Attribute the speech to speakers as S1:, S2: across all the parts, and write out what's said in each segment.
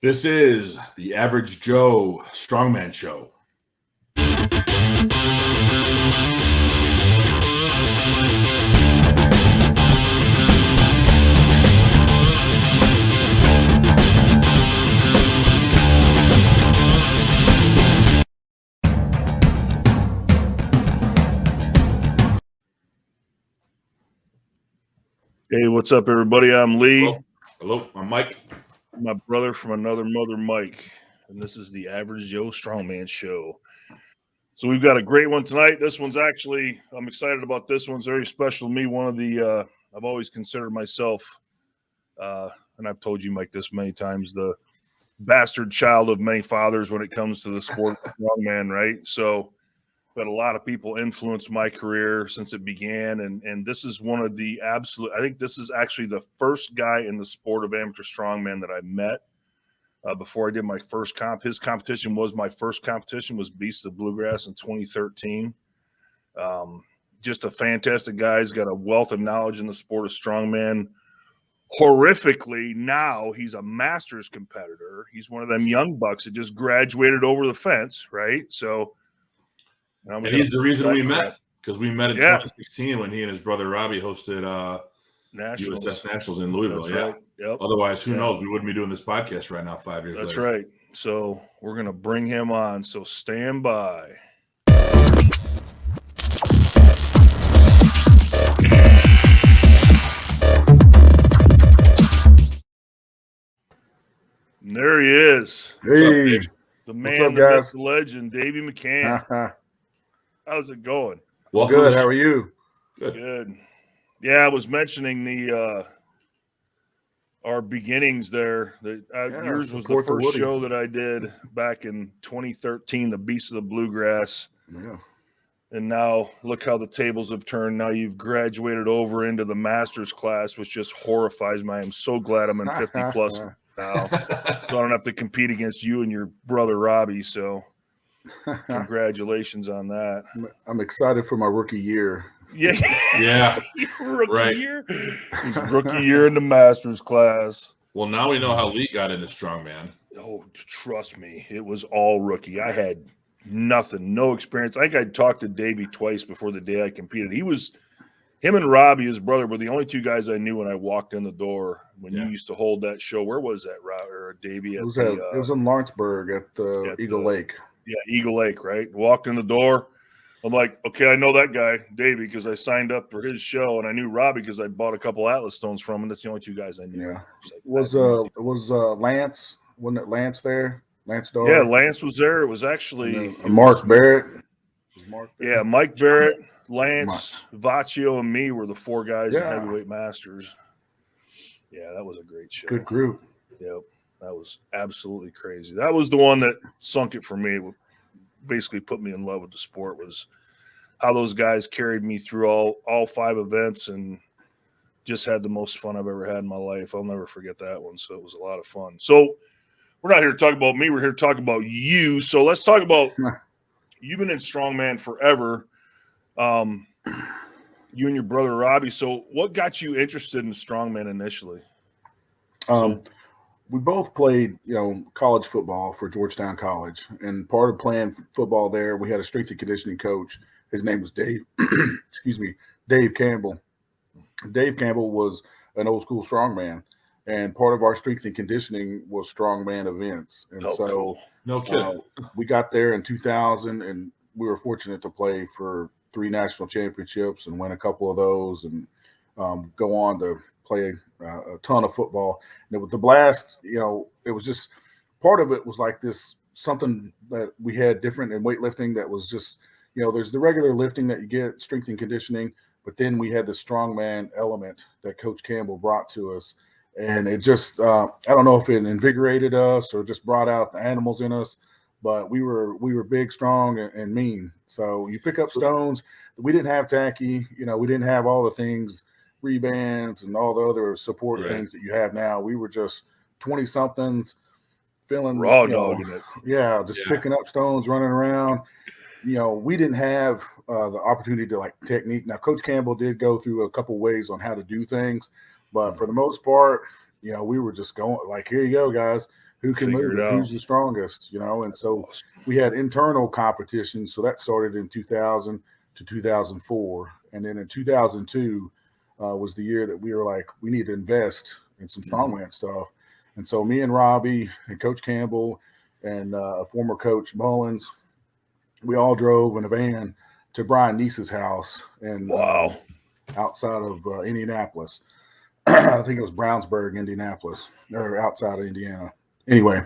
S1: This is the Average Joe Strongman Show.
S2: Hey, what's up, everybody? I'm Lee.
S1: Hello, I'm Mike.
S2: My brother from another mother, Mike. And this is the Average Joe Strongman Show. So we've got a great one tonight. This one's actually, I'm excited about this one. It's very special to me. One of the, I've always considered myself, and I've told you, Mike, this many times, the bastard child of many fathers when it comes to the sport of strongman, right? So but a lot of people influenced my career since it began. And this is one of the absolute, I think this is actually the first guy in the sport of amateur strongman that I met before I did my first comp. His competition was my first competition, was Beast of Bluegrass in 2013. Just a fantastic guy. He's got a wealth of knowledge in the sport of strongman. Horrifically, now he's a masters competitor. He's one of them young bucks that just graduated over the fence, right? So,
S1: and he's the reason we met, because we met in 2016 when he and his brother Robbie hosted USS Nationals in Louisville.
S2: That's right. Yep.
S1: Otherwise, who knows? We wouldn't be doing this podcast right now 5 years later.
S2: That's right. So we're going to bring him on. So stand by. And there he is.
S3: Hey.
S2: The man, the myth, the legend, Davey McCann. How's it going?
S3: Well, good. How are you?
S2: Good. Yeah, I was mentioning the our beginnings there. Yours was the first show that I did back in 2013, the Beast of the Bluegrass.
S3: Yeah.
S2: And now look how the tables have turned. Now you've graduated over into the master's class, which just horrifies me. I am so glad I'm in 50 plus now, so I don't have to compete against you and your brother Robbie. So congratulations on that.
S3: I'm excited for my rookie year.
S1: Yeah.
S2: Rookie year. He's rookie year in the master's class.
S1: Well, now we know how Lee got into strongman.
S2: Oh, trust me, it was all rookie. I had nothing, no experience. I think I talked to Davey twice before the day I competed. Him and Robbie, his brother, were the only two guys I knew when I walked in the door. When you used to hold that show, where was that, or Davey?
S3: It was in Lawrenceburg at Eagle Lake.
S2: Yeah, Eagle Lake, right? Walked in the door. I'm like, okay, I know that guy, Davey, because I signed up for his show, and I knew Robbie because I bought a couple Atlas stones from him. That's the only two guys I knew.
S3: Yeah. Was Lance? Wasn't it Lance there? Lance Dawes?
S2: Yeah, Lance was there. It was actually
S3: Mark Barrett.
S2: Yeah, Mike Barrett, Lance, Vaccio, and me were the four guys in Heavyweight Masters. Yeah, that was a great show.
S3: Good group.
S2: Yep. That was absolutely crazy. That was the one that sunk it for me. Basically put me in love with the sport, was how those guys carried me through all 5 events and just had the most fun I've ever had in my life. I'll never forget that one. So it was a lot of fun. So we're not here to talk about me. We're here to talk about you. So let's talk about you've been in strongman forever. You and your brother Robbie. So what got you interested in strongman initially?
S3: We both played, college football for Georgetown College, and part of playing football there, we had a strength and conditioning coach. His name was Dave. Dave Campbell. Dave Campbell was an old school strongman, and part of our strength and conditioning was strongman events. And
S1: cool. No kidding.
S3: We got there in 2000, and we were fortunate to play for 3 national championships and win a couple of those, and go on to play a ton of football. And with the blast, it was just part of it was like this, something that we had different in weightlifting that was just, there's the regular lifting that you get, strength and conditioning, but then we had the strongman element that Coach Campbell brought to us. And it just, I don't know if it invigorated us or just brought out the animals in us, but we were big, strong, and mean. So you pick up stones. We didn't have tacky, we didn't have all the things, rebands and all the other support things that you have now. We were just 20-somethings feeling
S2: raw dogging it.
S3: Yeah, just picking up stones, running around. We didn't have the opportunity to technique. Now, Coach Campbell did go through a couple ways on how to do things, but for the most part, we were just going here you go, guys. who can move it, who's the strongest, you know. And so we had internal competitions. So that started in 2000 to 2004. And then in 2002 was the year that we were like, we need to invest in some strongman stuff. And so me and Robbie and Coach Campbell and a former coach, Mullins, we all drove in a van to Brian Neese's house and outside of Indianapolis. I think it was Brownsburg, Indianapolis, or outside of Indiana. Anyway,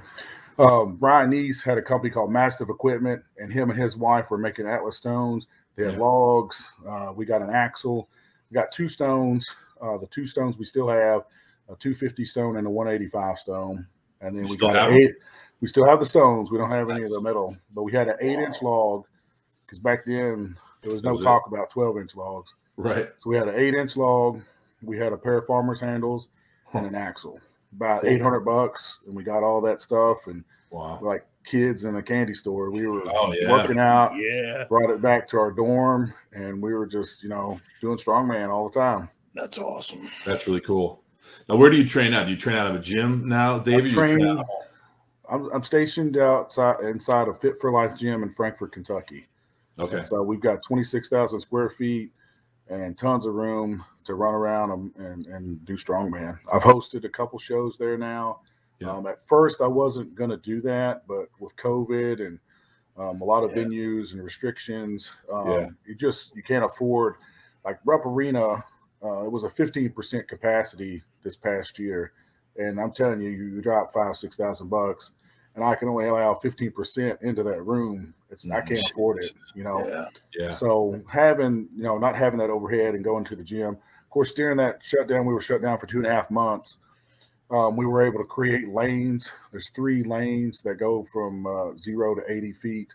S3: Brian Neese had a company called Mastiff Equipment, and him and his wife were making Atlas stones. They had logs. We got an axle. We got 2 stones. The 2 stones we still have, a 250 stone and a 185 stone. And then we got an 8. We still have the stones. We don't have any of the metal, but we had an 8-inch log because back then there was no talk about 12-inch logs.
S1: Right.
S3: So we had an 8-inch log. We had a pair of farmer's handles and an axle. About $800, and we got all that stuff. And like kids in a candy store, we were working out. Brought it back to our dorm, and we were just, you know, doing strongman all the time.
S2: That's awesome.
S1: That's really cool. Now, where do you train out? Do you train out of a gym now, David?
S3: I'm stationed inside a Fit for Life gym in Frankfort, Kentucky.
S1: Okay.
S3: And so we've got 26,000 square feet and tons of room to run around and do strongman. I've hosted a couple shows there now. At first, I wasn't going to do that, but with COVID and a lot of venues and restrictions, you can't afford. Like Rupp Arena, it was a 15% capacity this past year, and I'm telling you, you drop $5,000-$6,000, and I can only allow 15% into that room. I can't afford it, you know. So not having that overhead and going to the gym. Of course, during that shutdown, we were shut down for 2.5 months. We were able to create lanes. There's 3 lanes that go from 0 to 80 feet.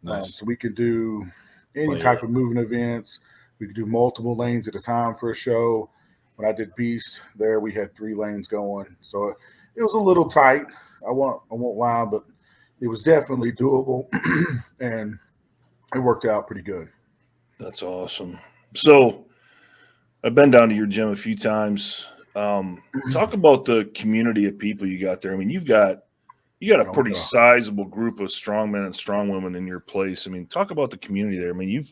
S1: Nice.
S3: So we can do any type of moving events. We could do multiple lanes at a time for a show. When I did Beast there, we had 3 lanes going. So it was a little tight. I won't lie, but it was definitely doable, and it worked out pretty good.
S2: That's awesome. So I've been down to your gym a few times. Talk about the community of people you got there. I mean, you got a pretty sizable group of strongmen and strongwomen in your place. I mean, talk about the community there. I mean, I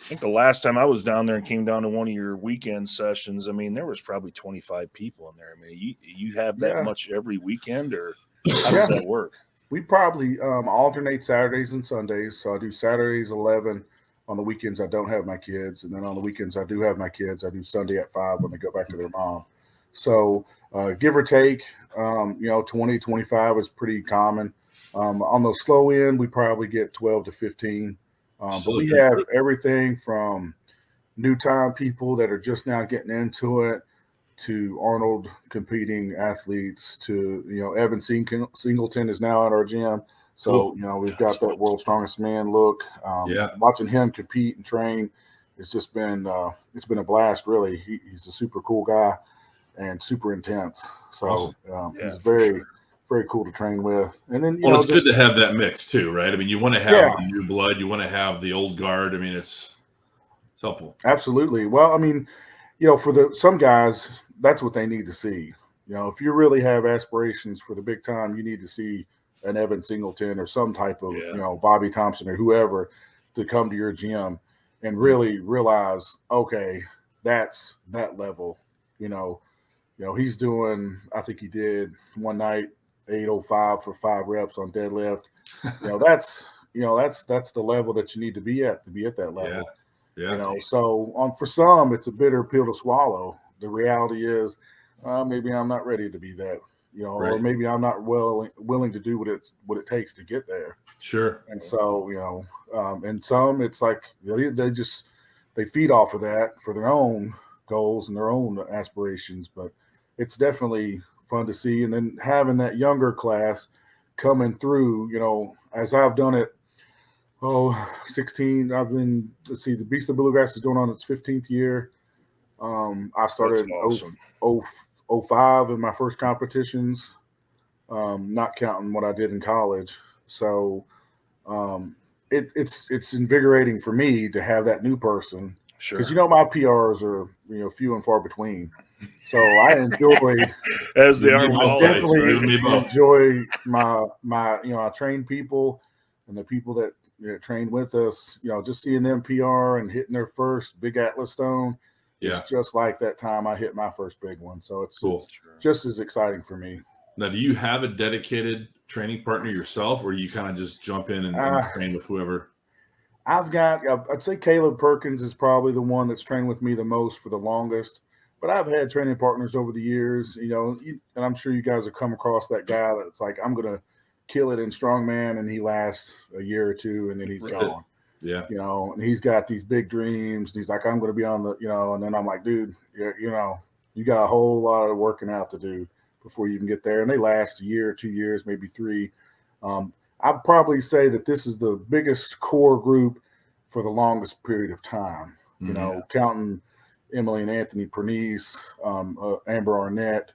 S2: think the last time I was down there and came down to one of your weekend sessions, I mean, there was probably 25 people in there. I mean, you have that much every weekend, or how does that work?
S3: We probably alternate Saturdays and Sundays. So I do Saturdays 11. On the weekends, I don't have my kids. And then on the weekends, I do have my kids. I do Sunday at 5 when they go back to their mom. So give or take, 20, 25 is pretty common. On the slow end, we probably get 12 to 15. But we have everything from new time people that are just now getting into it to Arnold competing athletes to, Evan Singleton is now at our gym. So, we've got that world's strongest man look. Watching him compete and train, it's just been it's been a blast, really. He's a super cool guy and super intense. So he's very cool to train with. And then,
S1: it's good to have that mix too, right? I mean, you want to have the new blood, you want to have the old guard. I mean, it's helpful.
S3: Absolutely. Well, I mean, for some guys, that's what they need to see. If you really have aspirations for the big time, you need to see an Evan Singleton or some type of, Bobby Thompson or whoever to come to your gym and really realize, okay, that's that level. He's doing, I think he did one night 805 for 5 reps on deadlift. That's the level that you need to be at that level. So for some, it's a bitter pill to swallow. The reality is, maybe I'm not ready to be that, or maybe I'm not willing to do what it takes to get there.
S1: Sure.
S3: And so, and some, it's like they feed off of that for their own goals and their own aspirations, but it's definitely fun to see. And then having that younger class coming through, as I've done it, 16, the Beast of Bluegrass is going on its 15th year. I started in 05 in my first competitions, not counting what I did in college. So it's invigorating for me to have that new person.
S2: Sure.
S3: Because my PRs are few and far between. So I enjoyed
S2: as they are with
S3: I
S2: all
S3: definitely
S2: right?
S3: enjoy my I train people and the people that trained with us, just seeing them PR and hitting their first big Atlas stone.
S1: Yeah.
S3: It's just like that time I hit my first big one. So it's just as exciting for me.
S1: Now, do you have a dedicated training partner yourself, or you kind of just jump in and train with whoever?
S3: I'd say Caleb Perkins is probably the one that's trained with me the most for the longest. But I've had training partners over the years, and I'm sure you guys have come across that guy that's like, I'm going to kill it in strongman, and he lasts a year or two, and then he's gone.
S1: Yeah.
S3: And he's got these big dreams. And he's like, I'm going to be on the, and then I'm like, dude, you got a whole lot of working out to do before you can get there. And they last a year, 2 years, maybe 3. I'd probably say that this is the biggest core group for the longest period of time, counting Emily and Anthony Pernice, Amber Arnett,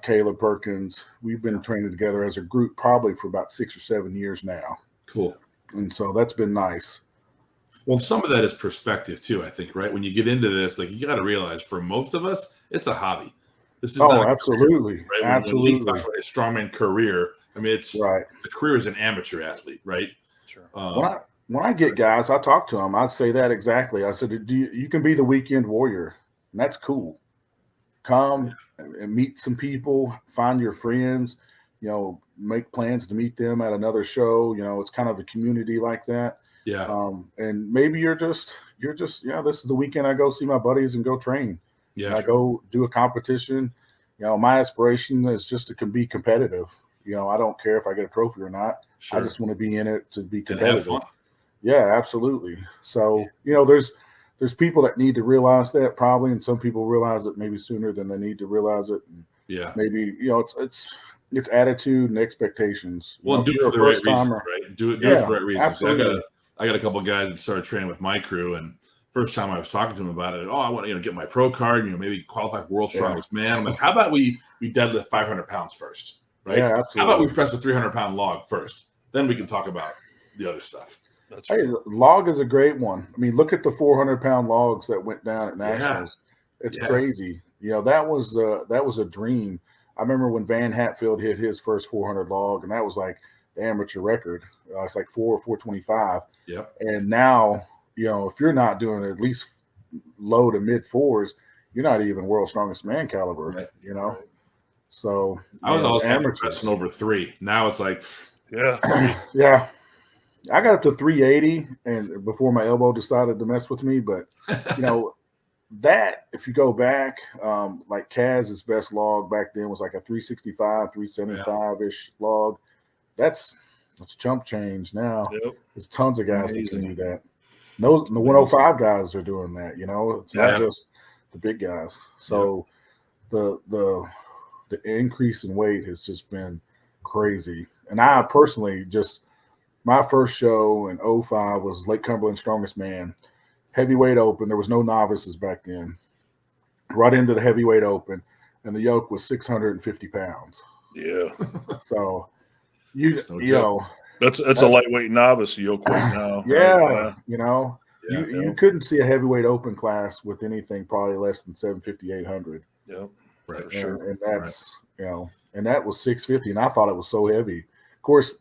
S3: Caleb Perkins. We've been training together as a group probably for about 6 or 7 years now.
S1: Cool.
S3: And so that's been nice.
S1: Well, some of that is perspective too, I think, right? When you get into this, like, you got to realize for most of us, it's a hobby. This is not
S3: absolutely.
S1: Career, right?
S3: Absolutely.
S1: When Lee talks about a strongman career, I mean, it's
S3: right.
S1: The career as an amateur athlete, right?
S2: Sure.
S3: When I get guys, I talk to them. I'd say that exactly. I said, you can be the weekend warrior, and that's cool. Come and meet some people, find your friends, make plans to meet them at another show. It's kind of a community like that.
S1: Yeah.
S3: And maybe you're just, this is the weekend I go see my buddies and go train.
S1: Yeah.
S3: I go do a competition. My aspiration is just to be competitive. I don't care if I get a trophy or not. Sure. I just want to be in it to be competitive.
S1: And have fun.
S3: Yeah, absolutely. So, there's people that need to realize that probably, and some people realize it maybe sooner than they need to realize it. And
S1: yeah.
S3: Maybe, it's attitude and expectations.
S1: Well, do it for the right reasons, right? Do it for the right reasons.
S3: Absolutely.
S1: I got a couple of guys that started training with my crew, and first time I was talking to them about it, I want to get my pro card, maybe qualify for World's Strongest Man. I'm like, how about we deadlift 500 pounds first, right?
S3: Yeah, absolutely.
S1: How about we press a 300-pound log first? Then we can talk about the other stuff.
S3: Hey, log is a great one. I mean, look at the 400-pound logs that went down at nationals. Yeah. It's crazy. That was a dream. I remember when Van Hatfield hit his first 400 log, and that was like the amateur record. It's like 425.
S1: Yep.
S3: And now, if you're not doing at least low to mid 4s, you're not even world's strongest man caliber. Right. So
S1: I was always pressing over 3. Now it's like,
S3: yeah. I got up to 380 and before my elbow decided to mess with me. But, that if you go back, like Kaz's best log back then was like a 365, 375-ish log. That's chump change now.
S2: Yep.
S3: There's tons of guys that can do that. The 105 guys are doing that, It's not just the big guys. So the increase in weight has just been crazy. And I personally my first show in 05 was Lake Cumberland Strongest Man, heavyweight open. There was no novices back then. Right into the heavyweight open, and the yoke was 650 pounds.
S2: Yeah.
S3: So
S2: that's a lightweight novice yoke weight now.
S3: Yeah,
S2: right?
S3: You couldn't see a heavyweight open class with anything probably less than 750, 800.
S2: Yeah,
S1: right.
S2: For sure.
S3: And that's and that was 650, and I thought it was so heavy. Of course,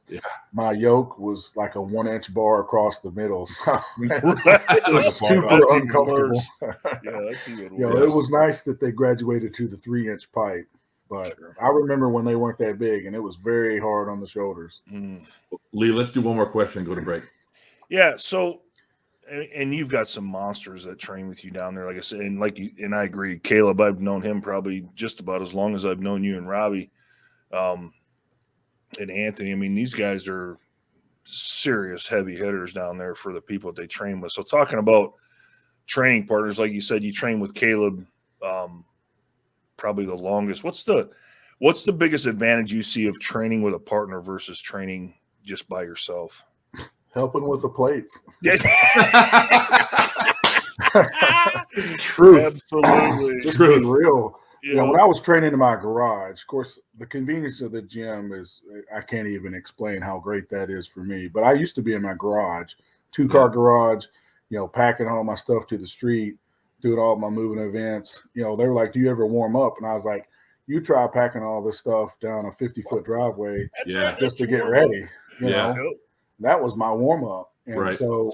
S3: my yoke was like a 1-inch bar across the middle, so it was super uncomfortable.
S2: That's even worse.
S3: It was nice that they graduated to the 3-inch pipe, but I remember when they weren't that big, and it was very hard on the shoulders.
S1: Lee, let's do one more question and go to break.
S2: Yeah. So, and you've got some monsters that train with you down there, like I said, and I agree. Caleb, I've known him probably just about as long as I've known you and Robbie. And Anthony, I mean, these guys are serious heavy hitters down there for the people that they train with. So talking about training partners, like you said, you train with Caleb probably the longest. What's the biggest advantage you see of training with a partner versus training just by yourself?
S3: Helping with the plates.
S1: Truth.
S2: Absolutely.
S3: Truth. Real.
S2: Yeah.
S3: When I was training in my garage, of course, the convenience of the gym I can't even explain how great that is for me. But I used to be in my garage, 2-car garage, packing all my stuff to the street. doing all my moving events. They were like, "Do you ever warm up?" And I was like, "You try packing all this stuff down a 50-foot driveway just to get ready." You know, that was my warm up. And so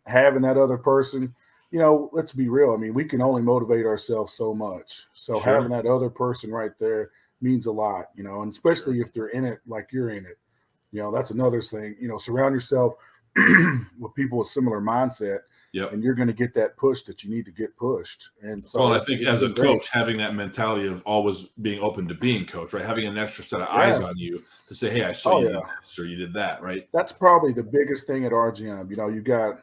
S3: having that other person, let's be real. I mean, we can only motivate ourselves so much. So having that other person right there means a lot, and especially if they're in it like you're in it. That's another thing. Surround yourself with people with similar mindset.
S1: Yep.
S3: And you're going to get that push that you need to get pushed. And so
S1: I think as a coach, having that mentality of always being open to being coached, right? Having an extra set of eyes on you to say, hey, I saw you did this or you did that, right?
S3: That's probably the biggest thing at our gym. You got,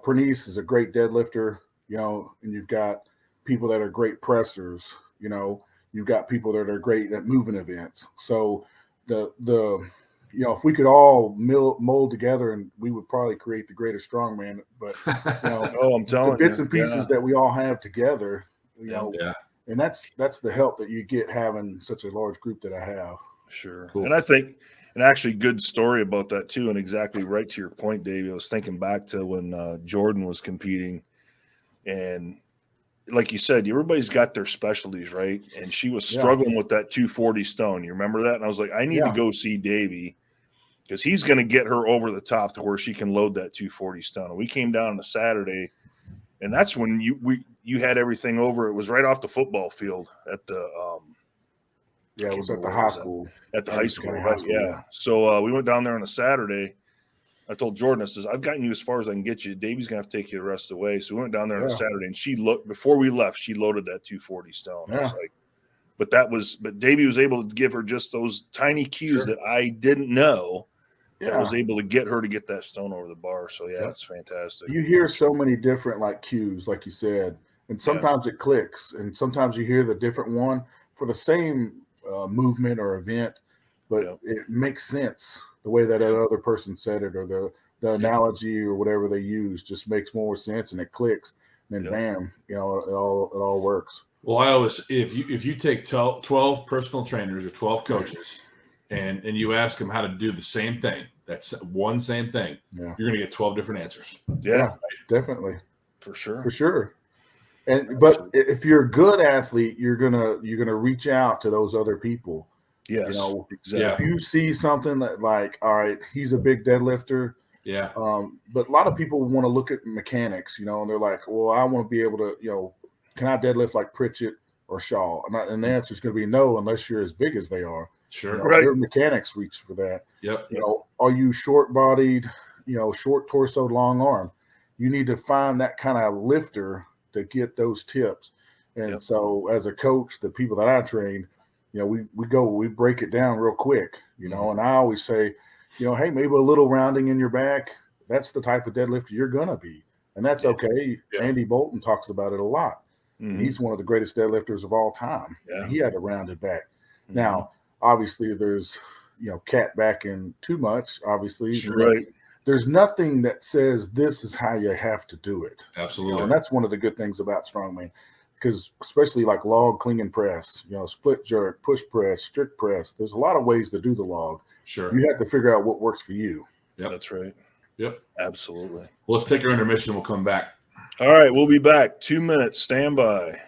S3: Pernice is a great deadlifter, and you've got people that are great pressers, you've got people that are great at moving events. So if we could all mold together, and we would probably create the greatest strongman. But
S2: I'm telling
S3: the bits and pieces that we all have together, and that's the help that you get having such a large group that I have.
S2: Sure, cool. And I think, and actually, good story about that too, and exactly right to your point, Dave. I was thinking back to when Jordan was competing, and like you said, everybody's got their specialties, right? And she was struggling with that 240 stone. You remember that? And I was like, I need to go see Davey, because he's going to get her over the top to where she can load that 240 stone. And we came down on a Saturday, and that's when you had everything over. It was right off the football field at the
S3: it was at the high school.
S2: At the high school, right? Yeah. So we went down there on a Saturday. I told Jordan, I says, I've gotten you as far as I can get you. Davey's going to have to take you the rest of the way. So we went down there on a Saturday, and before we left, she loaded that 240 stone. I was like, but Davey was able to give her just those tiny cues that I didn't know that was able to get her to get that stone over the bar. So that's fantastic.
S3: You hear so many different cues, like you said, and sometimes it clicks, and sometimes you hear the different one for the same movement or event, but it makes sense. The way that other person said it, or the analogy or whatever they use, just makes more sense, and it clicks. And then bam, it all works.
S1: Well, I always, if you take 12 personal trainers or 12 coaches, and you ask them how to do the same thing, that's one same thing, you're going to get 12 different answers.
S3: Yeah, definitely,
S2: for sure.
S3: But if you're a good athlete, you're gonna reach out to those other people.
S2: Yes,
S3: exactly. If you see something that all right, he's a big deadlifter. Yeah. But a lot of people want to look at mechanics, and they're like, well, I want to be able to, can I deadlift like Pritchett or Shaw? And the answer is going to be no, unless you're as big as they are.
S1: Sure.
S3: Their mechanics reach for that.
S1: Yep.
S3: Are you short-bodied, short torso, long arm? You need to find that kind of lifter to get those tips. And so as a coach, the people that I train, we break it down real quick, and I always say, hey, maybe a little rounding in your back, that's the type of deadlifter you're going to be. And that's okay. Yeah. Andy Bolton talks about it a lot. Mm-hmm. He's one of the greatest deadlifters of all time. Yeah. He had a rounded back. Mm-hmm. Now, obviously, there's, cat backing too much, obviously.
S2: Right.
S3: There's nothing that says this is how you have to do it.
S1: Absolutely.
S3: And that's one of the good things about strongman. Because especially like log, clean, and press, split jerk, push press, strict press, there's a lot of ways to do the log.
S1: Sure.
S3: You have to figure out what works for you.
S2: Yeah, that's right.
S1: Yep.
S2: Absolutely.
S1: Well, let's take our intermission. We'll come back.
S2: All right. We'll be back. 2 minutes. Stand by.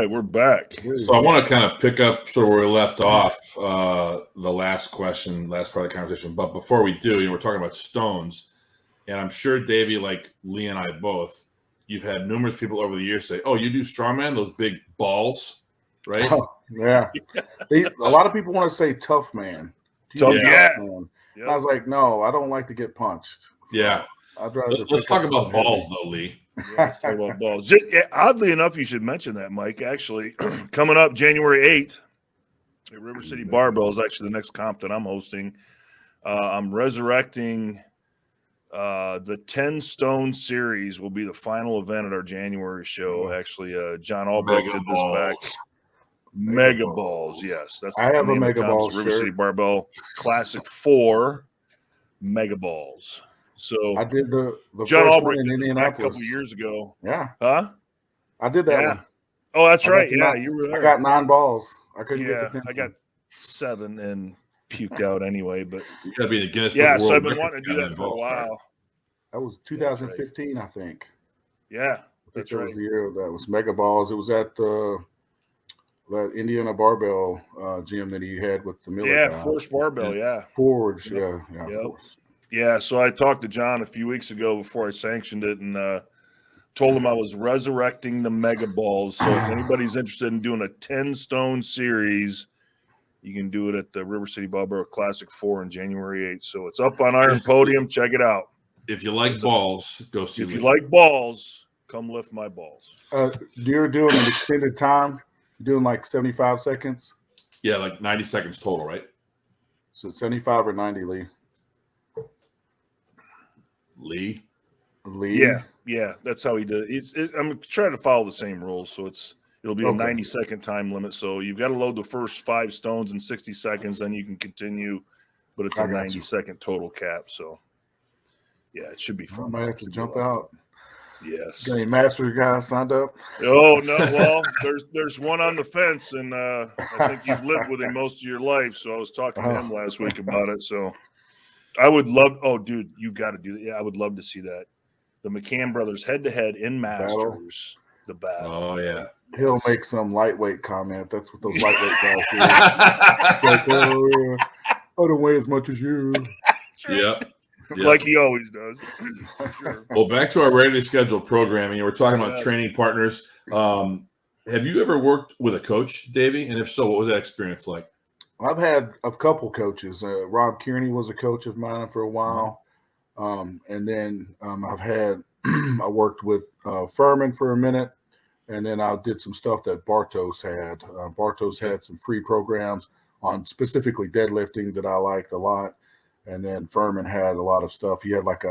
S2: right, we're back.
S1: So I want to kind of pick up sort of where we left off the last question, last part of the conversation. But before we do, we're talking about stones. And I'm sure, Davey, like Lee and I both, you've had numerous people over the years say, oh, you do strongman, those big balls, right?
S3: Oh, yeah. A lot of people want to say tough man.
S2: Tough, yeah.
S3: Man.
S2: Yep.
S3: I was like, no, I don't like to get punched. So
S1: Yeah.
S3: I'd rather
S1: Let's talk about balls, though, Lee.
S2: Yeah, let's talk about balls. Oddly enough, you should mention that, Mike. Actually, coming up January 8th at River City Barbell is actually the next comp that I'm hosting. I'm resurrecting the 10 Stone series will be the final event at our January show. Actually, John Albrecht did this back. Mega balls, yes. That's
S3: I have
S2: the
S3: a
S2: name of
S3: Mega
S2: the comp,
S3: Balls
S2: River
S3: shirt.
S2: City Barbell Classic 4 Mega Balls. So
S3: I did the
S2: John
S3: first
S2: Albrecht
S3: one in
S2: did this back a
S3: Indianapolis
S2: couple years ago.
S3: Yeah,
S2: Huh?
S3: I did that
S2: Yeah.
S3: one.
S2: Oh, that's
S3: I
S2: right.
S3: got
S2: Yeah, you were there.
S3: I got 9 balls. I couldn't get the 10th
S2: I got 7 and puked out anyway. But
S1: You got to be in the Guinness Book
S2: yeah,
S1: of
S2: so
S1: World
S2: I've been
S1: Records
S2: wanting to do that for a while.
S3: That was 2015, I think.
S2: Yeah,
S3: That's
S2: that's right.
S3: was the year that was Mega Balls. It was at that Indiana Barbell gym that he had with the Miller guy.
S2: Force Barbell. Yeah,
S3: Forge.
S2: Yep.
S3: Yeah.
S2: Yep.
S3: Force.
S2: Yeah. So I talked to John a few weeks ago before I sanctioned it, and told him I was resurrecting the Mega Balls. So if anybody's interested in doing a 10 Stone series, you can do it at the River City Barbell Classic 4 on January 8th. So it's up on Iron Podium. Check it out.
S1: If you like balls, go see.
S2: If you like balls, come lift my balls.
S3: You're doing an extended time. You're doing like 75 seconds.
S1: Yeah, like 90 seconds total, right?
S3: So 75 or 90, Lee.
S1: Lee.
S2: Yeah, that's how he did it. I'm trying to follow the same rules, so it'll be a 90-second time limit. So you've got to load the first 5 stones in 60 seconds, then you can continue, but it's a 90-second total cap. So yeah, it should be fun.
S3: I might have to jump out.
S2: Yes.
S3: Got any master guys signed up?
S2: Oh no, well, there's one on the fence, and I think you've lived with him most of your life. So I was talking to him last week about it. So I would love. Oh, dude, you got to do that. Yeah, I would love to see that. The McCann brothers head-to-head in Masters. The battle.
S1: Oh, yeah.
S3: He'll make some lightweight comment. That's what those lightweight guys do. Like, oh, yeah, I don't weigh as much as you.
S1: Yep.
S2: Like he always does.
S1: Sure. Well, back to our regularly scheduled programming. We're talking about training partners. Have you ever worked with a coach, Davey? And if so, what was that experience like?
S3: I've had a couple coaches. Rob Kearney was a coach of mine for a while. And then I worked with Furman for a minute, and then I did some stuff that Bartos had. Bartos had some free programs on specifically deadlifting that I liked a lot. And then Furman had a lot of stuff. He had like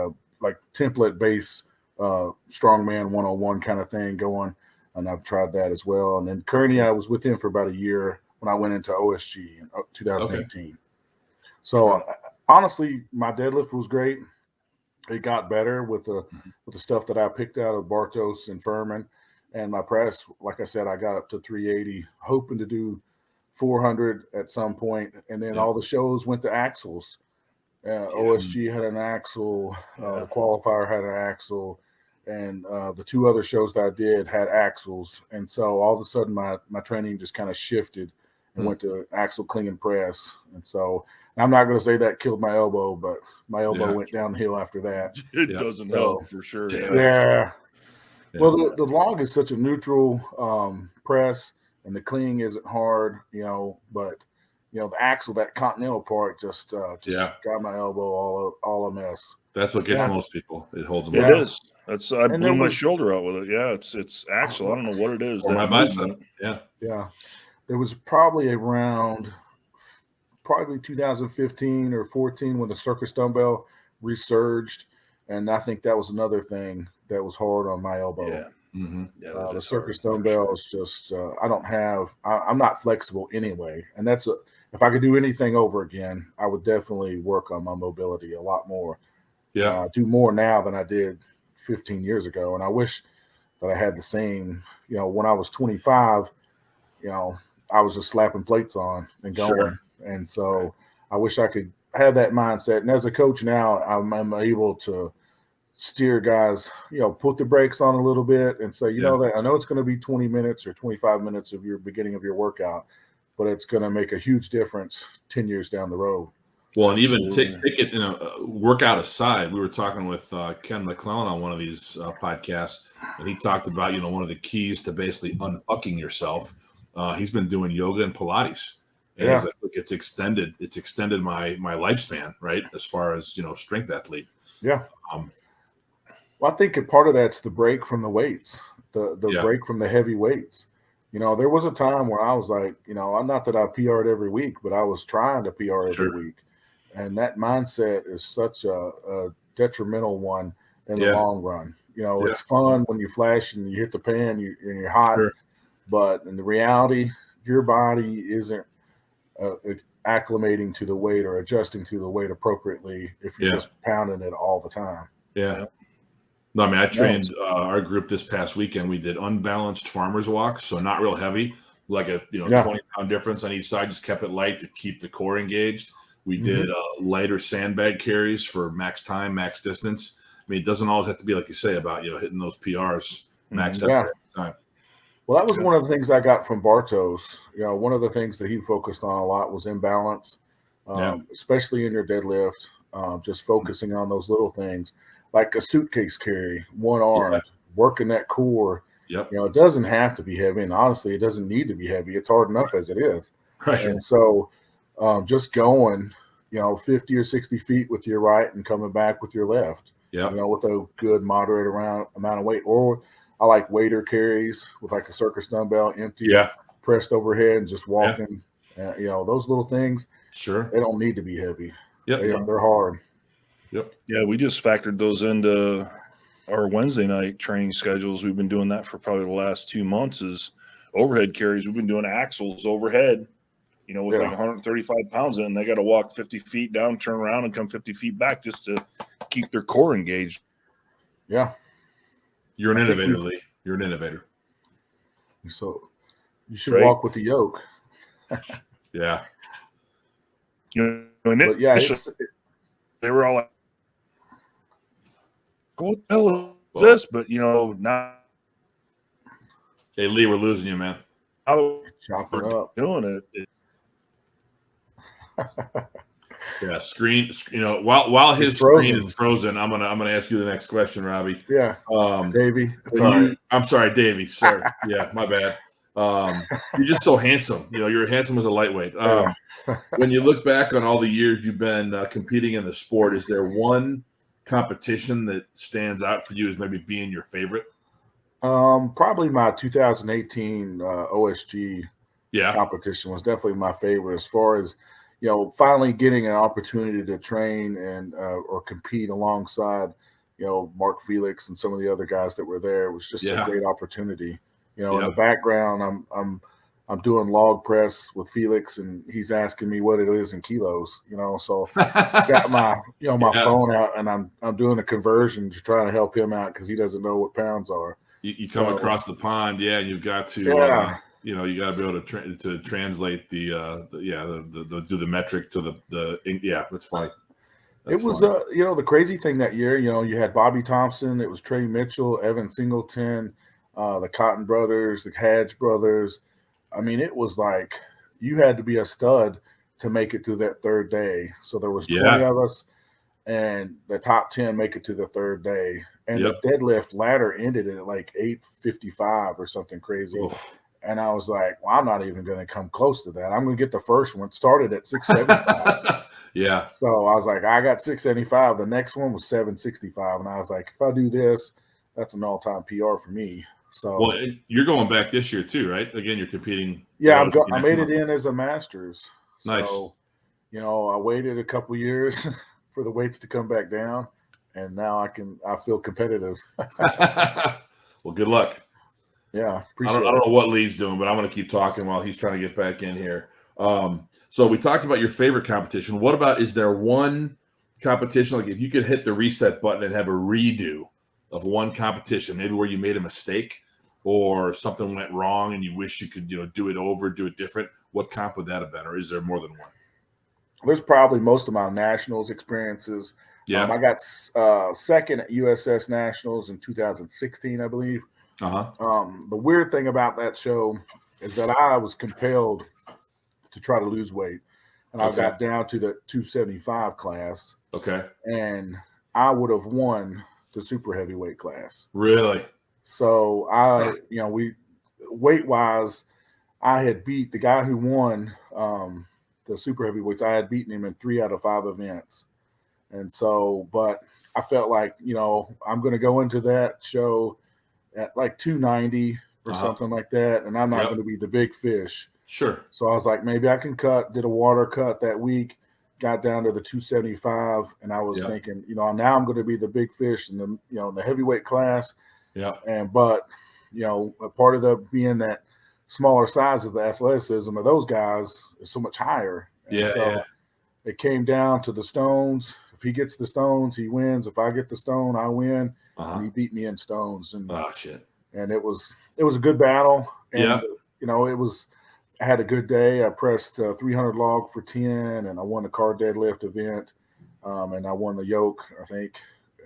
S3: template-based strongman 101 kind of thing going, and I've tried that as well. And then Kearney, I was with him for about a year when I went into OSG in 2018. Okay. So honestly, my deadlift was great. It got better with the stuff that I picked out of Bartos and Furman, and my press, like I said, I got up to 380, hoping to do 400 at some point, and then all the shows went to axles. OSG had an axle, the qualifier had an axle, and the 2 other shows that I did had axles, and so all of a sudden my training just kind of shifted and went to axle clean and press, and so. I'm not going to say that killed my elbow, but my elbow went downhill after that.
S2: It doesn't help for sure.
S3: Yeah. Well, the log is such a neutral press, and the clean isn't hard, but the axle, that continental part, just got my elbow all a mess.
S1: That's what gets most people. It holds them.
S2: It is. That's I blew my shoulder out with it. Yeah, it's axle. I don't know what it is.
S1: Or my bicep. Yeah.
S3: There was probably around 2015 or 14 when the circus dumbbell resurged, and I think that was another thing that was hard on my elbow. The circus dumbbell is just I'm not flexible anyway, and that's if I could do anything over again, I would definitely work on my mobility a lot more. I do more now than I did 15 years ago, and I wish that I had the same. When I was 25, I was just slapping plates on and going. And so I wish I could have that mindset. And as a coach now, I'm able to steer guys, put the brakes on a little bit and say, that I know it's going to be 20 minutes or 25 minutes of your beginning of your workout, but it's going to make a huge difference 10 years down the road.
S1: Well, and even take it, workout aside, we were talking with Ken McClellan on one of these podcasts, and he talked about, one of the keys to basically unfucking yourself. He's been doing yoga and Pilates. And he's like, look, it's extended my lifespan, right? As far as, strength athlete.
S3: Yeah. Well, I think part of that's the break from the weights, the break from the heavy weights. There was a time when I was like, I'm not that I PR'd every week, but I was trying to PR every week. And that mindset is such a detrimental one in the long run. It's fun when you flash and you hit the pan and you're hot, but in the reality, your body isn't acclimating to the weight or adjusting to the weight appropriately if you're just pounding it all the time.
S1: Yeah. No, I mean, I trained our group this past weekend. We did unbalanced farmer's walks, so not real heavy, like a 20-pound difference on each side. Just kept it light to keep the core engaged. We did lighter sandbag carries for max time, max distance. I mean, it doesn't always have to be like you say about hitting those PRs max time.
S3: Well, that was one of the things I got from Bartos. One of the things that he focused on a lot was imbalance, especially in your deadlift. Just focusing on those little things. Like a suitcase carry, one arm, working that core. It doesn't have to be heavy, and honestly, it doesn't need to be heavy. It's hard enough as it is.
S1: Right.
S3: And so, just going, 50 or 60 feet with your right and coming back with your left. With a good moderate amount of weight. Or I like waiter carries with like a circus dumbbell, empty, pressed overhead, and just walking. Those little things.
S1: Sure.
S3: They don't need to be heavy.
S1: They're
S3: hard.
S2: Yeah, we just factored those into our Wednesday night training schedules. We've been doing that for probably the last 2 months is overhead carries. We've been doing axles overhead, with like 135 pounds in. They got to walk 50 feet down, turn around, and come 50 feet back just to keep their core engaged.
S3: Yeah.
S1: You're an innovator, Lee. You're an innovator.
S3: So you should walk with the yoke.
S2: Yeah.
S3: But
S2: they were all like, what the hell is this? But, now.
S1: Hey, Lee, we're losing you, man.
S3: Chopping up.
S2: Doing it.
S1: Screen. While his screen is frozen, I'm gonna ask you the next question, Robbie.
S3: Yeah. Davey.
S1: I'm sorry, Davey. Sorry. Yeah, my bad. You're just so handsome. You're handsome as a lightweight. When you look back on all the years you've been competing in the sport, is there one competition that stands out for you as maybe being your favorite?
S3: Probably my 2018 OSG competition was definitely my favorite as far as, finally getting an opportunity to train and or compete alongside, Mark Felix and some of the other guys that were there. It was just a great opportunity. In the background, I'm doing log press with Felix, and he's asking me what it is in kilos. So I got my my phone out, and I'm doing a conversion to try to help him out because he doesn't know what pounds are.
S1: You come across the pond, you've got to, you got to be able to translate do the metric to that's funny.
S3: It was, the crazy thing that year, you had Bobby Thompson, it was Trey Mitchell, Evan Singleton, the Cotton brothers, the Hadge brothers. I mean, it was like you had to be a stud to make it through that third day. So there was 20 of us, and the top 10 make it to the third day. And the deadlift ladder ended at like 855 or something crazy. Oof. And I was like, well, I'm not even going to come close to that. I'm going to get the first one. It started at 675. So I was like, I got 675. The next one was 765. And I was like, if I do this, that's an all-time PR for me. So
S1: you're going back this year too, right? Again, you're competing.
S3: Yeah, I made it in as a Masters.
S1: Nice.
S3: So, I waited a couple years for the weights to come back down, and now I feel competitive.
S1: Well, good luck.
S3: Yeah,
S1: I don't know what Lee's doing, but I'm going to keep talking while he's trying to get back in here. So we talked about your favorite competition. What about, is there one competition, like if you could hit the reset button and have a redo of one competition, maybe where you made a mistake or something went wrong and you wish you could, do it over, do it different, what comp would that have been? Or is there more than one?
S3: There's probably most of my nationals experiences.
S1: Yeah.
S3: I got second at USS Nationals in 2016, I believe. The weird thing about that show is that I was compelled to try to lose weight, and I got down to the 275 class.
S1: Okay.
S3: And I would have won the super heavyweight class.
S1: Really?
S3: So we weight wise, I had beat the guy who won the super heavyweights. I had beaten him in 3 out of 5 events. And so, but I felt like, I'm going to go into that show at like 290 or something like that. And I'm not going to be the big fish.
S1: Sure.
S3: So I was like, maybe I can did a water cut that week, got down to the 275. And I was thinking, now I'm going to be the big fish in the, in the heavyweight class.
S1: Yeah.
S3: But a part of the being that smaller size of the athleticism of those guys is so much higher. And it came down to the stones. If he gets the stones, he wins. If I get the stone, I win. And he beat me in stones. And and it was a good battle. And I had a good day. I pressed 300 log for 10, and I won the car deadlift event. And I won the yoke, I think.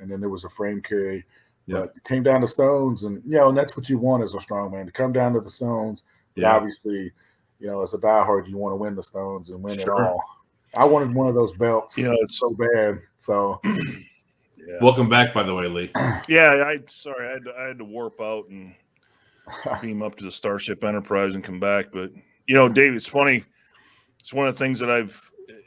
S3: And then there was a frame carry. But it came down to stones, and and that's what you want as a strongman, to come down to the stones. But obviously, as a diehard, you want to win the stones and win it all. I wanted one of those belts. It's so bad. So
S1: welcome back, by the way, Lee.
S2: I had to warp out and beam up to the Starship Enterprise and come back. But Dave, it's funny. It's one of the things that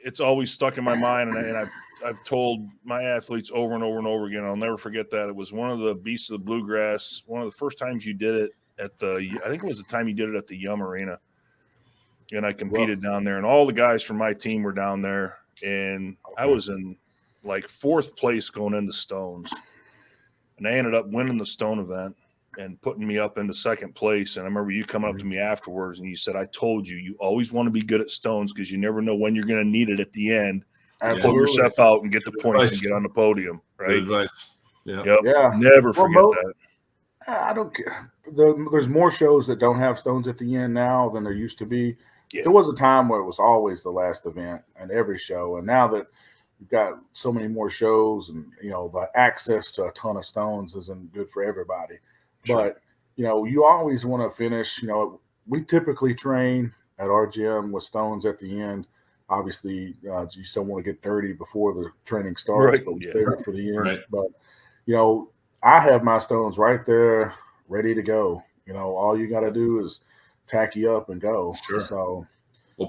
S2: it's always stuck in my mind, and I've told my athletes over and over and over again. I'll never forget that. It was one of the Beasts of the Bluegrass. One of the first times you did it I think it was the time you did it at the Yum Arena. And I competed down there, and all the guys from my team were down there. And I was in like 4th place going into stones. And I ended up winning the stone event and putting me up into 2nd place. And I remember you coming up to me afterwards, and you said, I told you always want to be good at stones because you never know when you're going to need it at the end. Pull yourself out and get the points and get on the podium, right?
S1: Good advice.
S2: Never forget that.
S3: I don't care. There's more shows that don't have stones at the end now than there used to be. There was a time where it was always the last event in every show, and now that you've got so many more shows, and the access to a ton of stones isn't good for everybody. But you always want to finish. We typically train at our gym with stones at the end. Obviously, you still want to get dirty before the training starts, but we save it for the end. But I have my stones right there, ready to go. All you got to do is tacky up and go. So,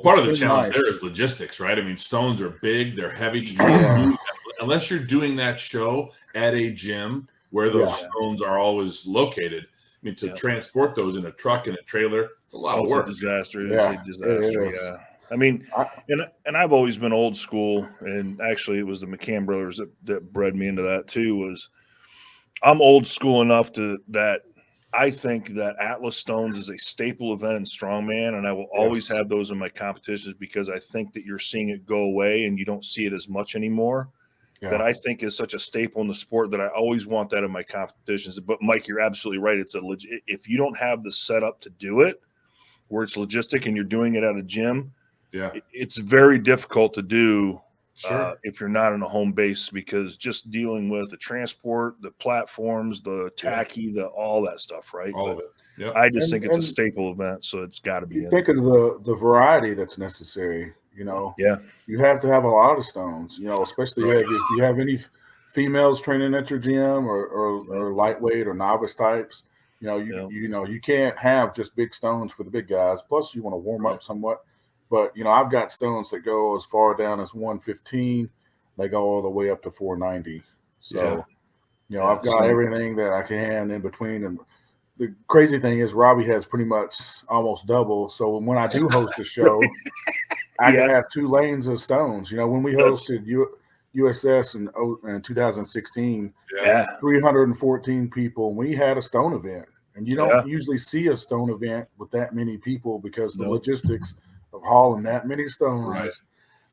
S1: part of the challenge there is logistics, right? I mean, stones are big, they're heavy to move. Unless you're doing that show at a gym where those stones are always located. I mean, to transport those in a truck and a trailer, it's a lot of work.
S2: It's a disaster. It's a disaster. I mean, and I've always been old school, and actually it was the McCann brothers that bred me into that too. I'm old school enough that I think that Atlas Stones is a staple event in strongman, and I will always have those in my competitions because I think that you're seeing it go away and you don't see it as much anymore. That I think is such a staple in the sport that I always want that in my competitions. But Mike, you're absolutely right. It's if you don't have the setup to do it, where it's logistic and you're doing it at a gym, it's very difficult to do if you're not in a home base, because just dealing with the transport, the platforms, the tacky, all that stuff, right?
S1: All of it. Yeah.
S2: I just think it's a staple event, so it's got to be.
S3: Think of the variety that's necessary. You have to have a lot of stones. Especially if you have any females training at your gym or lightweight or novice types. You can't have just big stones for the big guys. Plus, you want to warm up somewhat. But, I've got stones that go as far down as 115. They go all the way up to 490. So, I've got everything that I can in between. And the crazy thing is Robbie has pretty much almost double. So when I do host a show, I can have 2 lanes of stones. When we hosted USS in 2016, 314 people, and we had a stone event. And you don't usually see a stone event with that many people because the logistics of hauling that many stones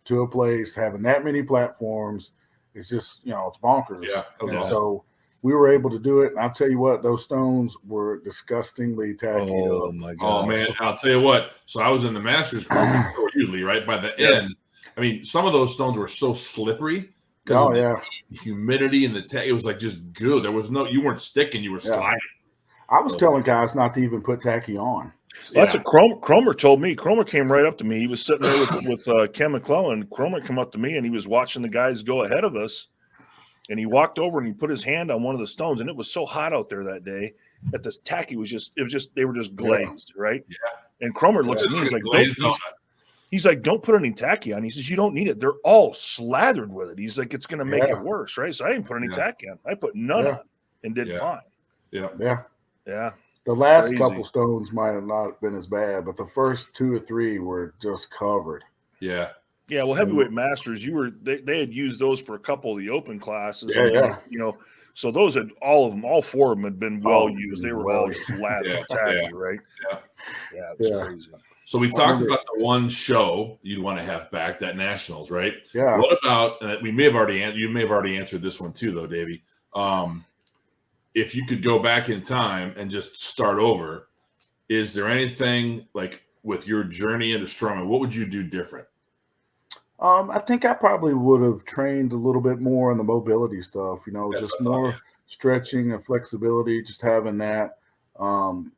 S3: to a place, having that many platforms, it's just, it's bonkers. So we were able to do it. And I'll tell you what, those stones were disgustingly tacky.
S2: Oh, my God.
S1: Oh, man. I'll tell you what. So I was in the Masters group, so were you, Lee, right? By the end, I mean, some of those stones were so slippery because of the humidity and it was like just goo. There was you weren't sticking, you were sliding.
S3: I was telling guys not to even put tacky on.
S2: That's what Cromer told me. Cromer came right up to me. He was sitting there with Ken McClellan. Cromer came up to me and he was watching the guys go ahead of us. And he walked over and he put his hand on one of the stones. And it was so hot out there that day that this tacky they were just glazed, right?
S1: Yeah.
S2: And Cromer looks at me. He's like, don't put any tacky on. He says, you don't need it. They're all slathered with it. He's like, it's going to make it worse, right? So I didn't put any tacky on. I put none on and did fine.
S3: Yeah. The last couple stones might have not been as bad, but the first 2 or 3 were just covered.
S2: Yeah. Yeah. Well, Heavyweight Masters, they had used those for a couple of the open classes. So those had all 4 of them had been well used. They were all just lathered tacky, right? Yeah. It was crazy.
S1: So we talked about the one show you'd want to have back, that Nationals, right?
S3: Yeah.
S1: What about you may have already answered this one too, though, Davey. If you could go back in time and just start over, is there anything like with your journey into strongman, what would you do different?
S3: I think I probably would have trained a little bit more on the mobility stuff, just more stretching and flexibility, just having that, and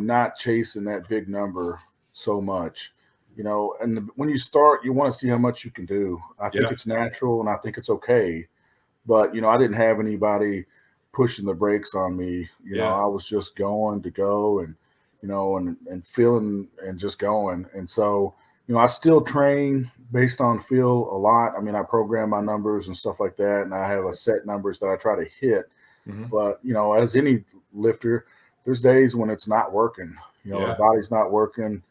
S3: not chasing that big number so much, and when you start, you want to see how much you can do. I think it's natural and I think it's okay, but, I didn't have anybody pushing the brakes on me. I was just going to go and, and feeling and just going. And so, I still train based on feel a lot. I mean, I program my numbers and stuff like that, and I have a set numbers that I try to hit. Mm-hmm. But, as any lifter, there's days when it's not working. The body's not working,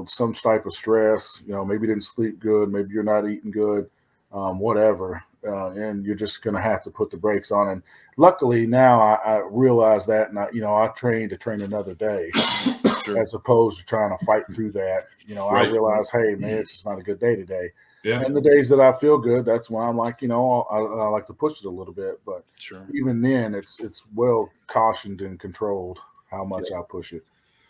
S3: some type of stress, maybe you didn't sleep good, maybe you're not eating good, whatever. And you're just going to have to put the brakes on. And luckily now I realize that, and I train to train another day as opposed to trying to fight through that. I realize, hey man, it's just not a good day today. Yeah. And the days that I feel good, that's when I'm like, I like to push it a little bit, but even then it's well cautioned and controlled how much I push it.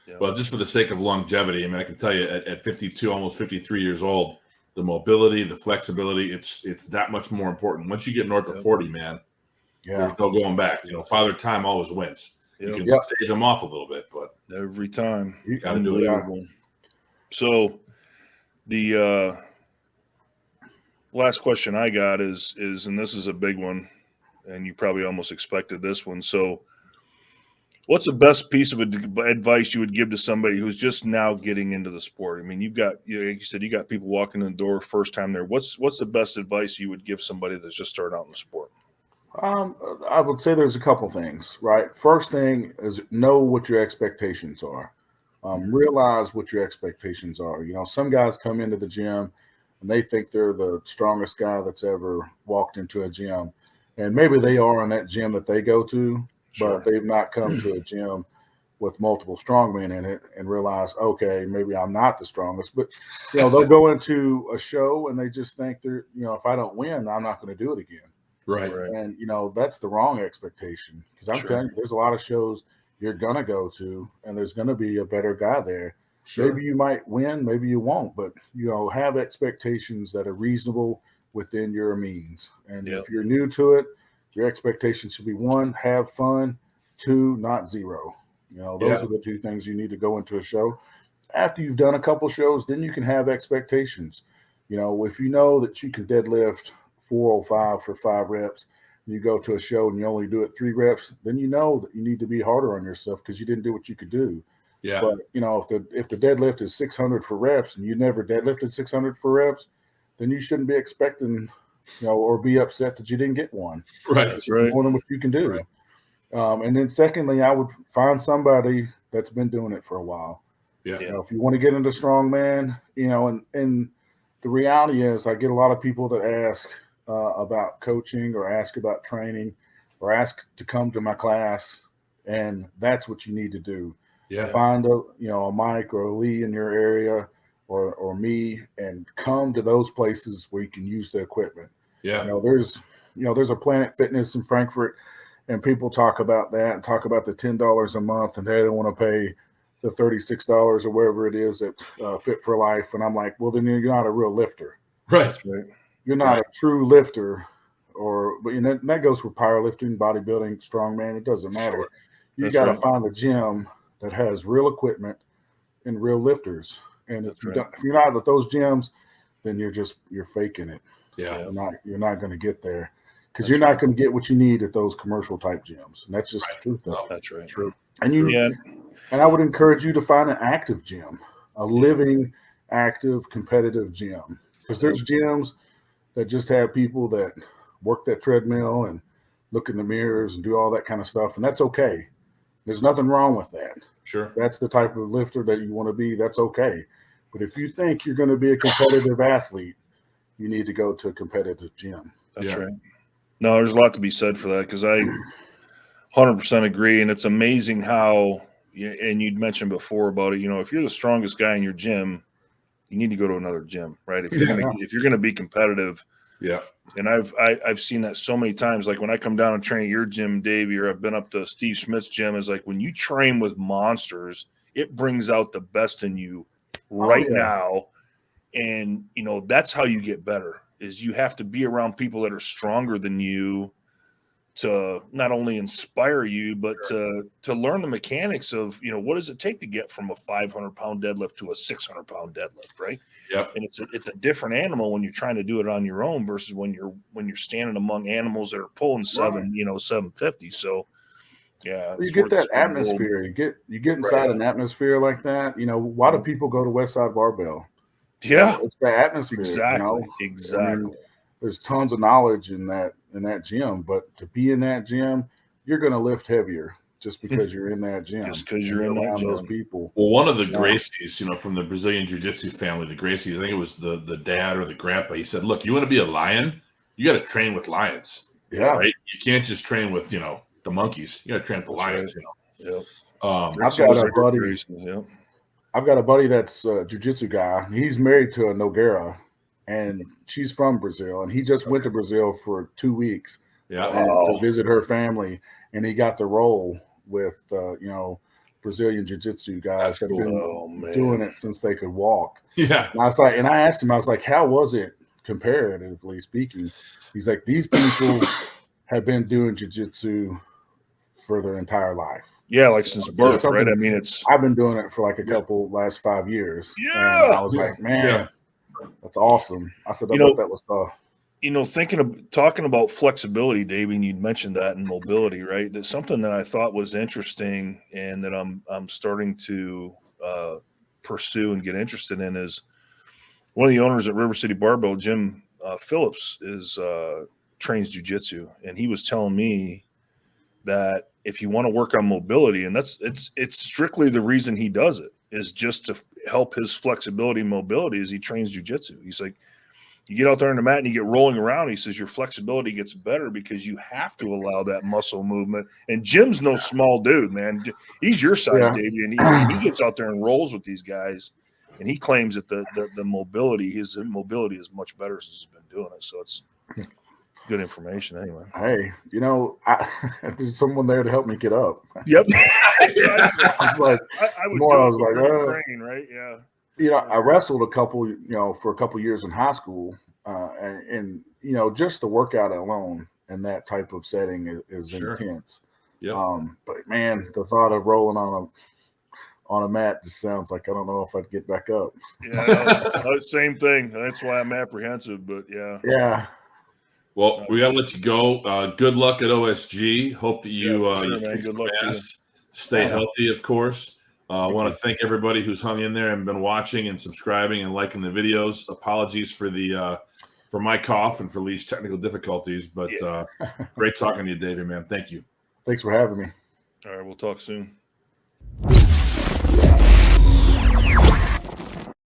S1: Yeah. Well, just for the sake of longevity, I mean, I can tell you at 52, almost 53 years old, the mobility, the flexibility, it's that much more important. Once you get north of 40, man, there's no going back. Father Time always wins. You can stage them off a little bit, but
S2: every time
S1: you got to do it.
S2: So the last question I got is, and this is a big one, and you probably almost expected this one. So what's the best piece of advice you would give to somebody who's just now getting into the sport? I mean, like you said, you got people walking in the door first time there. What's the best advice you would give somebody that's just starting out in the sport?
S3: I would say there's a couple things, right? First thing is know what your expectations are. Realize what your expectations are. Some guys come into the gym and they think they're the strongest guy that's ever walked into a gym. And maybe they are in that gym that they go to, but they've not come to a gym with multiple strongmen in it and realize, okay, maybe I'm not the strongest. But, they'll go into a show and they just think they're, if I don't win, I'm not going to do it again.
S1: Right.
S3: And, that's the wrong expectation, because I'm telling you, there's a lot of shows you're going to go to and there's going to be a better guy there. Maybe you might win, maybe you won't, but, have expectations that are reasonable within your means. And if you're new to it, your expectations should be 1, have fun, 2, not 0. Those are the 2 things you need to go into a show. After you've done a couple shows, then you can have expectations. If you know that you can deadlift 405 for 5 reps, and you go to a show and you only do it 3 reps, then you know that you need to be harder on yourself because you didn't do what you could do.
S1: Yeah.
S3: But if the deadlift is 600 for reps and you never deadlifted 600 for reps, then you shouldn't be expecting, or be upset that you didn't get one.
S1: Right. That's right.
S3: More than what you can do. Right. And then secondly, I would find somebody that's been doing it for a while.
S1: Yeah.
S3: If you want to get into strongman, and the reality is I get a lot of people that ask about coaching or ask about training or ask to come to my class, and that's what you need to do.
S1: Yeah.
S3: Find a Mike or a Lee in your area or me, and come to those places where you can use the equipment.
S1: Yeah.
S3: There's a Planet Fitness in Frankfurt, and people talk about that and talk about the $10 a month, and they don't want to pay the $36 or whatever it is at Fit for Life. And I'm like, well, then you're not a real lifter.
S1: Right.
S3: You're not a true lifter but that goes for powerlifting, bodybuilding, strongman. It doesn't matter.
S1: Sure.
S3: You
S2: That's
S3: got to
S2: right.
S3: find a gym that has real equipment and real lifters. And if
S2: That's right.
S3: you're not at those gyms, then you're faking it.
S1: Yeah.
S3: You're not going to get there because
S2: That's
S3: you're not
S2: right.
S3: going to get what you need at those commercial type gyms. And that's just
S1: Right.
S3: the truth of
S1: No,
S3: it.
S2: That's right.
S1: True.
S3: And
S2: Yeah.
S3: and I would encourage you to find an active gym, a living, active, competitive gym. Because there's gyms that just have people that work that treadmill and look in the mirrors and do all that kind of stuff. And that's okay. There's nothing wrong with that.
S1: Sure.
S3: That's the type of lifter that you want to be. That's okay. But if you think you're going to be a competitive athlete, you need to go to a competitive gym.
S2: That's
S1: Yeah.
S2: right. No, there's a lot to be said for that because I 100% agree. And it's amazing how, and you'd mentioned before about it, if you're the strongest guy in your gym, you need to go to another gym, right? If you're gonna be competitive.
S1: Yeah.
S2: And I've seen that so many times. Like when I come down and train at your gym, Davey, or I've been up to Steve Schmidt's gym, is like when you train with monsters, it brings out the best in you right now. And that's how you get better, is you have to be around people that are stronger than you to not only inspire you, but to learn the mechanics of, what does it take to get from a 500-pound deadlift to a 600-pound deadlift, right?
S1: Yep.
S2: And it's a different animal when you're trying to do it on your own versus when you're standing among animals that are pulling 750. So yeah,
S3: You get that atmosphere. You get inside an atmosphere like that. Why do people go to Westside Barbell?
S2: Yeah,
S3: it's the atmosphere.
S2: Exactly.
S3: I mean, there's tons of knowledge in that gym, but to be in that gym, you're going to lift heavier just because you're in that gym.
S2: Just because you're in that gym.
S3: Those people.
S1: Well, one of the Gracies, from the Brazilian Jiu-Jitsu family, the Gracies, I think it was the dad or the grandpa. He said, "Look, you want to be a lion? You got to train with lions.
S3: Yeah,
S1: right? You can't just train with the monkeys. You got to train with the lions.
S2: Yep.
S3: I've got a buddy that's a jiu-jitsu guy. He's married to a Nogueira, and she's from Brazil. And he just went to Brazil for 2 weeks to visit her family. And he got the role with, Brazilian jiu-jitsu guys that have been doing it since they could walk.
S1: Yeah.
S3: And I asked him, I was like, how was it comparatively speaking? He's like, these people have been doing jiu-jitsu for their entire life.
S2: Yeah, like since birth, right? I mean,
S3: I've been doing it for like a couple last 5 years.
S2: Yeah.
S3: And I was like, man, that's awesome. I said, I thought that was tough.
S2: Talking about flexibility, Davey, and you'd mentioned that in mobility, right? That's something that I thought was interesting and that I'm starting to pursue and get interested in is one of the owners at River City Barbell, Jim Phillips, trains jiu-jitsu. And he was telling me that if you want to work on mobility, and it's strictly the reason he does it, is just to help his flexibility and mobility as he trains jiu-jitsu. He's like, you get out there on the mat and you get rolling around. He says your flexibility gets better because you have to allow that muscle movement. And Jim's no small dude, man. He's your size, Davey, and he gets out there and rolls with these guys. And he claims that the mobility, his mobility is much better since he's been doing it. So it's good information anyway.
S3: Hey, there's someone there to help me get up.
S2: Yep.
S3: I was like,
S2: train, right? Yeah.
S3: I wrestled for a couple years in high school, and just the workout alone in that type of setting is intense.
S1: Yeah.
S3: But man, the thought of rolling on a mat just sounds like I don't know if I'd get back up.
S2: Yeah, same thing. That's why I'm apprehensive. But
S3: yeah.
S1: Well, we gotta let you go. Good luck at OSG. Hope that you kick some ass. Stay healthy, of course. I want to thank everybody who's hung in there and been watching and subscribing and liking the videos. Apologies for for my cough and for these technical difficulties, but great talking to you, Davey, man. Thank you.
S3: Thanks for having me.
S2: All right, we'll talk soon.